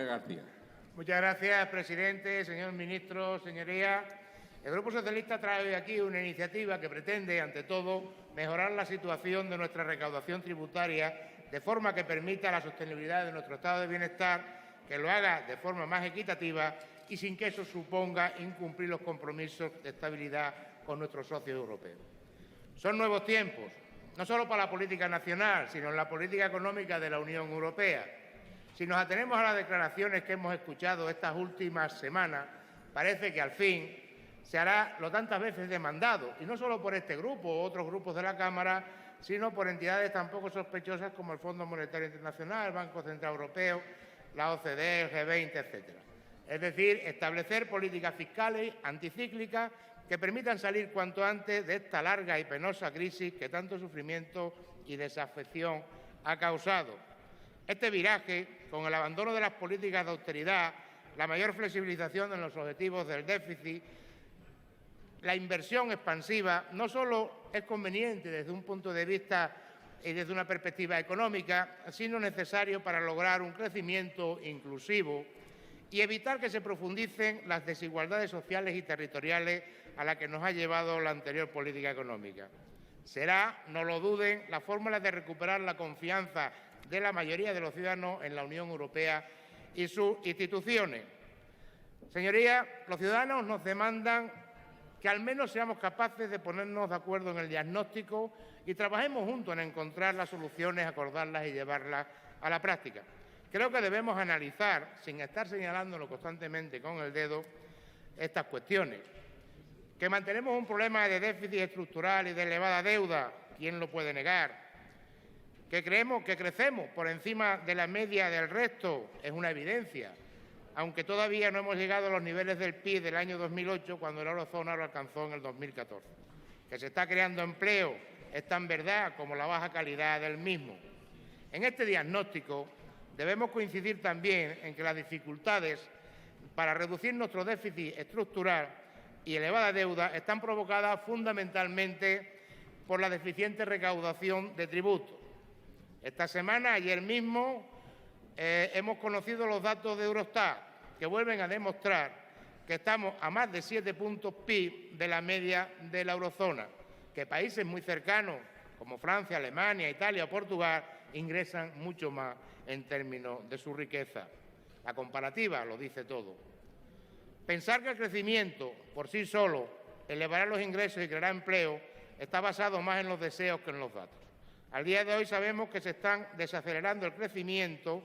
García. Muchas gracias, presidente, señor ministro, señorías. El Grupo Socialista trae hoy aquí una iniciativa que pretende, ante todo, mejorar la situación de nuestra recaudación tributaria de forma que permita la sostenibilidad de nuestro estado de bienestar, que lo haga de forma más equitativa y sin que eso suponga incumplir los compromisos de estabilidad con nuestros socios europeos. Son nuevos tiempos, no solo para la política nacional, sino en la política económica de la Unión Europea. Si nos atenemos a las declaraciones que hemos escuchado estas últimas semanas, parece que al fin se hará lo tantas veces demandado, y no solo por este grupo o otros grupos de la Cámara, sino por entidades tan poco sospechosas como el Fondo Monetario Internacional, el Banco Central Europeo, la OCDE, el G20, etcétera. Es decir, establecer políticas fiscales anticíclicas que permitan salir cuanto antes de esta larga y penosa crisis que tanto sufrimiento y desafección ha causado. Este viraje, con el abandono de las políticas de austeridad, la mayor flexibilización en los objetivos del déficit, la inversión expansiva, no solo es conveniente desde un punto de vista y desde una perspectiva económica, sino necesario para lograr un crecimiento inclusivo y evitar que se profundicen las desigualdades sociales y territoriales a las que nos ha llevado la anterior política económica. Será, no lo duden, la fórmula de recuperar la confianza de la mayoría de los ciudadanos en la Unión Europea y sus instituciones. Señorías, los ciudadanos nos demandan que al menos seamos capaces de ponernos de acuerdo en el diagnóstico y trabajemos juntos en encontrar las soluciones, acordarlas y llevarlas a la práctica. Creo que debemos analizar, sin estar señalándonos constantemente con el dedo, estas cuestiones. Que mantenemos un problema de déficit estructural y de elevada deuda, ¿quién lo puede negar? Que crecemos por encima de la media del resto, es una evidencia, aunque todavía no hemos llegado a los niveles del PIB del año 2008, cuando la eurozona lo alcanzó en el 2014. Que se está creando empleo es tan verdad como la baja calidad del mismo. En este diagnóstico debemos coincidir también en que las dificultades para reducir nuestro déficit estructural y elevada deuda están provocadas fundamentalmente por la deficiente recaudación de tributos. Esta semana, ayer mismo, hemos conocido los datos de Eurostat, que vuelven a demostrar que estamos a más de 7 puntos PIB de la media de la eurozona, que países muy cercanos, como Francia, Alemania, Italia o Portugal, ingresan mucho más en términos de su riqueza. La comparativa lo dice todo. Pensar que el crecimiento por sí solo elevará los ingresos y creará empleo está basado más en los deseos que en los datos. Al día de hoy sabemos que se están desacelerando el crecimiento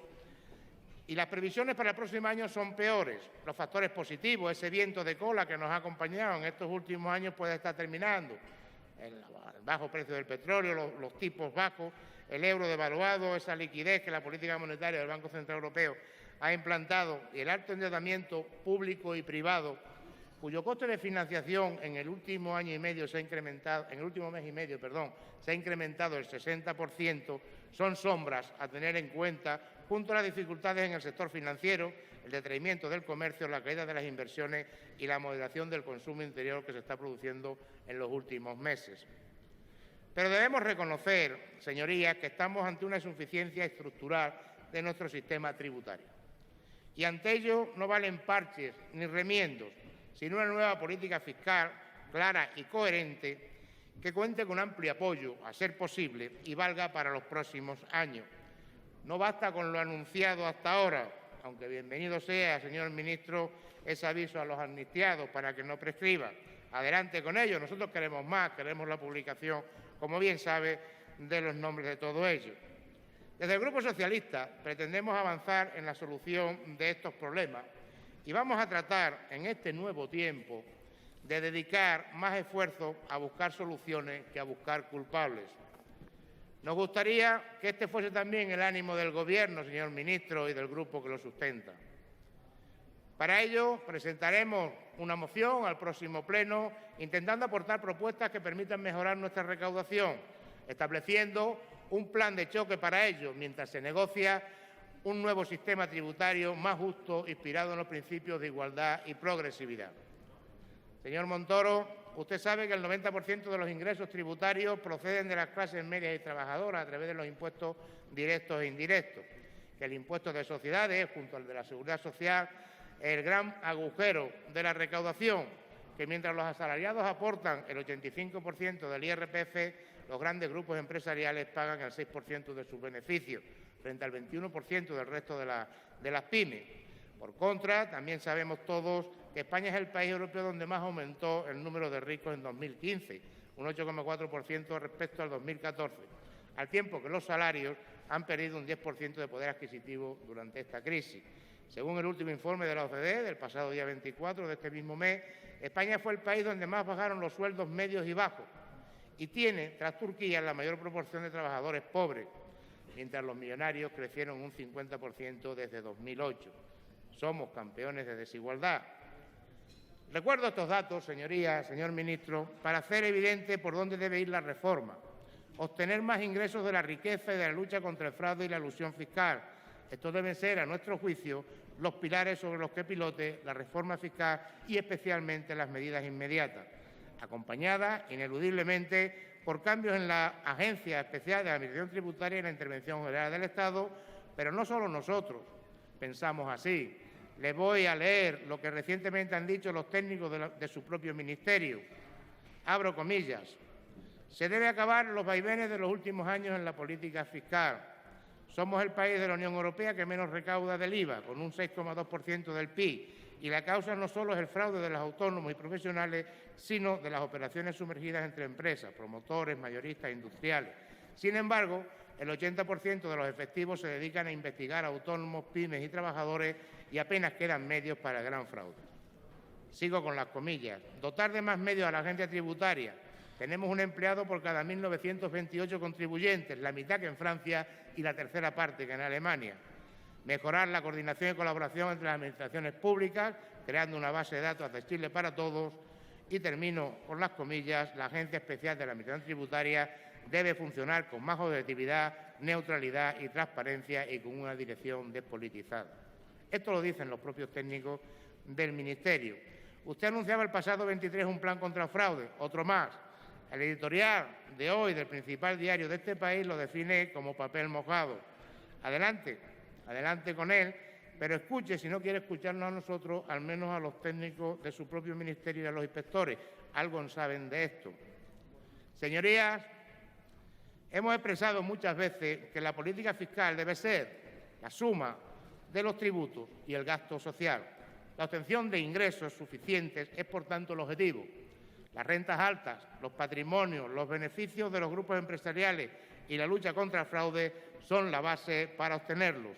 y las previsiones para el próximo año son peores. Los factores positivos, ese viento de cola que nos ha acompañado en estos últimos años puede estar terminando. El bajo precio del petróleo, los tipos bajos, el euro devaluado, esa liquidez que la política monetaria del Banco Central Europeo ha implantado y el alto endeudamiento público y privado, cuyo coste de financiación en el último año y medio se ha incrementado, en el último mes y medio, se ha incrementado el 60%, son sombras a tener en cuenta junto a las dificultades en el sector financiero, el detraimiento del comercio, la caída de las inversiones y la moderación del consumo interior que se está produciendo en los últimos meses. Pero debemos reconocer, señorías, que estamos ante una insuficiencia estructural de nuestro sistema tributario. Y ante ello no valen parches ni remiendos, sino una nueva política fiscal clara y coherente que cuente con amplio apoyo, a ser posible, y valga para los próximos años. No basta con lo anunciado hasta ahora, aunque bienvenido sea, señor ministro, ese aviso a los amnistiados para que no prescriban. Adelante con ello, nosotros queremos más, queremos la publicación, como bien sabe, de los nombres de todos ellos. Desde el Grupo Socialista pretendemos avanzar en la solución de estos problemas y vamos a tratar en este nuevo tiempo de dedicar más esfuerzo a buscar soluciones que a buscar culpables. Nos gustaría que este fuese también el ánimo del Gobierno, señor ministro, y del grupo que lo sustenta. Para ello, presentaremos una moción al próximo Pleno intentando aportar propuestas que permitan mejorar nuestra recaudación, estableciendo un plan de choque para ello, mientras se negocia un nuevo sistema tributario más justo, inspirado en los principios de igualdad y progresividad. Señor Montoro, usted sabe que el 90% de los ingresos tributarios proceden de las clases medias y trabajadoras a través de los impuestos directos e indirectos. que el impuesto de sociedades, junto al de la seguridad social, el gran agujero de la recaudación, que mientras los asalariados aportan el 85% del IRPF, los grandes grupos empresariales pagan el 6% de sus beneficios, frente al 21% del resto de las pymes. Por contra, también sabemos todos que España es el país europeo donde más aumentó el número de ricos en 2015, un 8,4% respecto al 2014, al tiempo que los salarios han perdido un 10% de poder adquisitivo durante esta crisis. Según el último informe de la OCDE, del pasado día 24 de este mismo mes, España fue el país donde más bajaron los sueldos medios y bajos y tiene, tras Turquía, la mayor proporción de trabajadores pobres, mientras los millonarios crecieron un 50% desde 2008. Somos campeones de desigualdad. Recuerdo estos datos, señorías, señor ministro, para hacer evidente por dónde debe ir la reforma. Obtener más ingresos de la riqueza y de la lucha contra el fraude y la elusión fiscal. Estos deben ser, a nuestro juicio, los pilares sobre los que pilote la reforma fiscal y especialmente las medidas inmediatas, acompañadas ineludiblemente por cambios en la Agencia Especial de la Administración Tributaria y la Intervención General del Estado, pero no solo nosotros pensamos así. Les voy a leer lo que recientemente han dicho los técnicos de su propio ministerio. Abro comillas. Se debe acabar los vaivenes de los últimos años en la política fiscal. Somos el país de la Unión Europea que menos recauda del IVA, con un 6,2% del PIB, y la causa no solo es el fraude de los autónomos y profesionales, sino de las operaciones sumergidas entre empresas, promotores, mayoristas e industriales. Sin embargo, el 80% de los efectivos se dedican a investigar a autónomos, pymes y trabajadores y apenas quedan medios para el gran fraude. Sigo con las comillas. Dotar de más medios a la agencia tributaria. Tenemos un empleado por cada 1.928 contribuyentes, la mitad que en Francia y la tercera parte que en Alemania. Mejorar la coordinación y colaboración entre las administraciones públicas, creando una base de datos accesible para todos. Y termino con las comillas. La Agencia Especial de la Administración Tributaria debe funcionar con más objetividad, neutralidad y transparencia y con una dirección despolitizada. Esto lo dicen los propios técnicos del Ministerio. Usted anunciaba el pasado 23 un plan contra el fraude, otro más. El editorial de hoy del principal diario de este país lo define como papel mojado. Adelante, adelante con él, pero escuche, si no quiere escucharnos a nosotros, al menos a los técnicos de su propio ministerio y a los inspectores. Algo saben de esto. Señorías, hemos expresado muchas veces que la política fiscal debe ser la suma de los tributos y el gasto social. La obtención de ingresos suficientes es, por tanto, el objetivo. Las rentas altas, los patrimonios, los beneficios de los grupos empresariales y la lucha contra el fraude son la base para obtenerlos.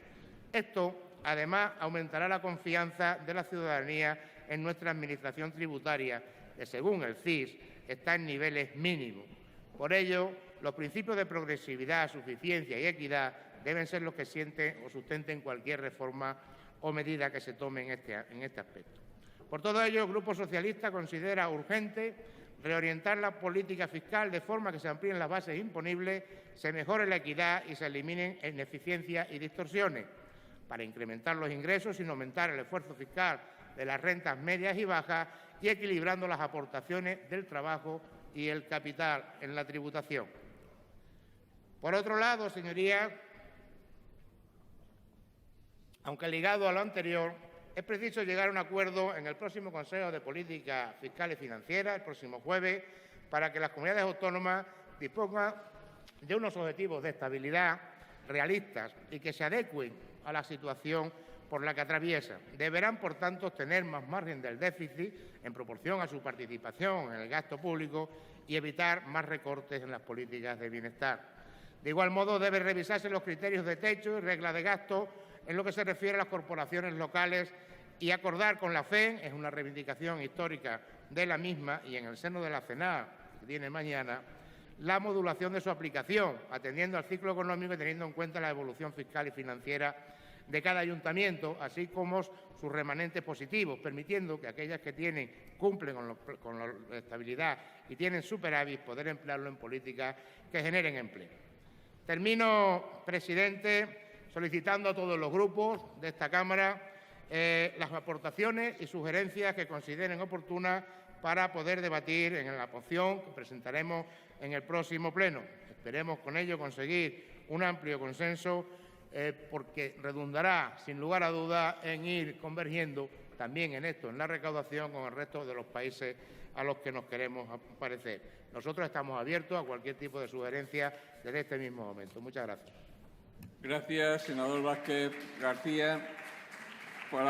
Esto, además, aumentará la confianza de la ciudadanía en nuestra administración tributaria, que, según el CIS, está en niveles mínimos. Por ello, los principios de progresividad, suficiencia y equidad deben ser los que sienten o sustenten cualquier reforma o medida que se tome en este aspecto. Por todo ello, el Grupo Socialista considera urgente reorientar la política fiscal de forma que se amplíen las bases imponibles, se mejore la equidad y se eliminen ineficiencias y distorsiones, para incrementar los ingresos sin aumentar el esfuerzo fiscal de las rentas medias y bajas y equilibrando las aportaciones del trabajo y el capital en la tributación. Por otro lado, señorías, aunque ligado a lo anterior, es preciso llegar a un acuerdo en el próximo Consejo de Política Fiscal y Financiera, el próximo jueves, para que las comunidades autónomas dispongan de unos objetivos de estabilidad realistas y que se adecuen a la situación por la que atraviesan. Deberán, por tanto, tener más margen del déficit en proporción a su participación en el gasto público y evitar más recortes en las políticas de bienestar. De igual modo, deben revisarse los criterios de techo y reglas de gasto en lo que se refiere a las corporaciones locales y acordar con la FEN, es una reivindicación histórica de la misma, y en el seno de la CENAR, que tiene mañana, la modulación de su aplicación, atendiendo al ciclo económico y teniendo en cuenta la evolución fiscal y financiera de cada ayuntamiento, así como sus remanentes positivos, permitiendo que aquellas que cumplen con la estabilidad y tienen superávit, poder emplearlo en políticas que generen empleo. Termino, presidente, solicitando a todos los grupos de esta Cámara las aportaciones y sugerencias que consideren oportunas para poder debatir en la moción que presentaremos en el próximo Pleno. Esperemos con ello conseguir un amplio consenso porque redundará, sin lugar a dudas, en ir convergiendo también en esto, en la recaudación con el resto de los países a los que nos queremos parecer. Nosotros estamos abiertos a cualquier tipo de sugerencia desde este mismo momento. Muchas gracias. Gracias, senador Vázquez García.